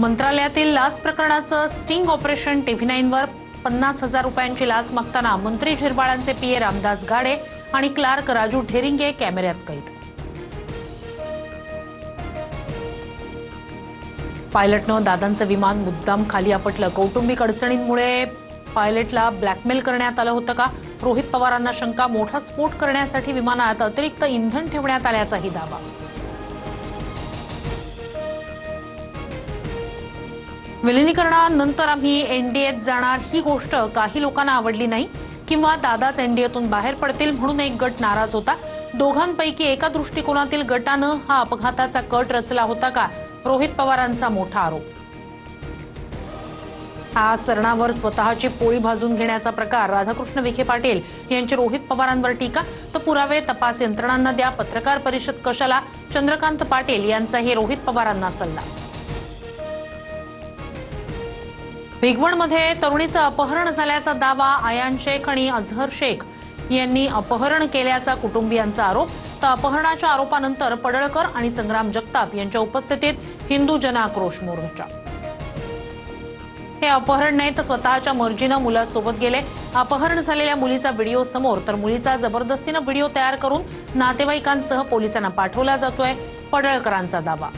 मंत्रालयातील लाच प्रकरणाचं स्टिंग ऑपरेशन TV9 वर 50,000 रुपयांची लाच मागताना मंत्री झिरवाळांचे पीए रामदास गाडे आणि क्लार्क राजू ढेरिंगे कॅमेऱ्यात कैद। पायलटनं दादांचं विमान मुद्दाम खाली आपटलं। कौटुंबिक अडचणींमुळे पायलटला ब्लॅकमेल करण्यात आलं होतं का? रोहित पवारांना शंका, मोठा स्फोट करण्यासाठी विमानात अतिरिक्त इंधन ठेवण्यात आल्याचाही दावा। विलिनीकरणानंतर आम्ही एनडीएत जाणार ही गोष्ट काही लोकांना आवडली नाही किंवा दादाच एनडीएतून बाहेर पडतील म्हणून एक गट नाराज होता। दोघांपैकी एका दृष्टिकोनातील गटानं हा अपघाताचा कट रचला होता का? रोहित पवारांचा मोठा आरोप। हा सरणावर स्वतःची पोळी भाजून घेण्याचा प्रकार। राधाकृष्ण विखे पाटील यांची रोहित पवारांवर टीका, तर पुरावे तपास यंत्रणांना द्या, पत्रकार परिषद कशाला? चंद्रकांत पाटील यांचाही रोहित पवारांना सल्ला। भिगवणमध्ये तरुणीचं अपहरण झाल्याचा दावा। आयान शेख आणि अझहर शेख यांनी अपहरण केल्याचा कुटुंबियांचा आरोप। तर अपहरणाच्या आरोपानंतर पडळकर आणि संग्राम जगताप यांच्या उपस्थितीत हिंदू जन आक्रोश मोर्चा। हे अपहरण नाही तर स्वतःच्या मर्जीनं मुलासोबत गेले। अपहरण झालेल्या मुलीचा व्हिडिओ समोर, तर मुलीचा जबरदस्तीनं व्हिडिओ तयार करून नातेवाईकांसह पोलिसांना पाठवला जातोय, पडळकरांचा दावा।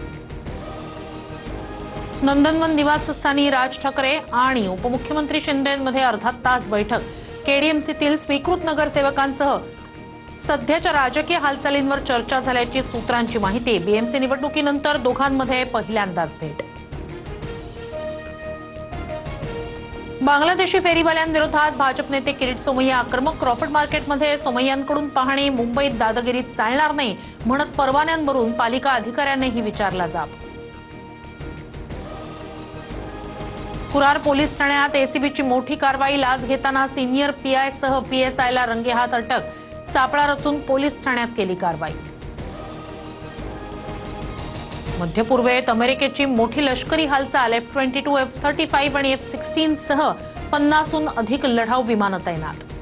नंदनवन निवासस्थानी राज ठाकरे आणि उपमुख्यमंत्री शिंदेंमध्ये अर्धा तास बैठक। केडीएमसीतील स्वीकृत नगरसेवकांसह सध्याच्या राजकीय हालचालींवर चर्चा झाल्याची सूत्रांची माहिती। बीएमसी निवडणुकीनंतर दोघांमध्ये पहिल्यांदाच भेट। बांगलादेशी फेरीवाल्यांविरोधात भाजप नेते किरीट सोमय्या आक्रमक। क्रॉफर्ड मार्केटमध्ये सोमय्यांकडून पाहणी। मुंबईत दादागिरीत चालणार नाही म्हणत परवान्यांवरून पालिका अधिकाऱ्यांनीही विचारला जाब। कुरार पोलीस ठाण्यात एसीबीची मोठी कारवाई। लाच घेताना सिनियर पीआय सह पीएसआयला रंगेहात अटक। सापळा रचून पोलीस ठाण्यात केली कारवाई। मध्य पूर्वेत अमेरिकेची मोठी लष्करी हालचाल। F-22, F-35 आणि F-16 सह 50हून अधिक लढाऊ विमानं तैनात।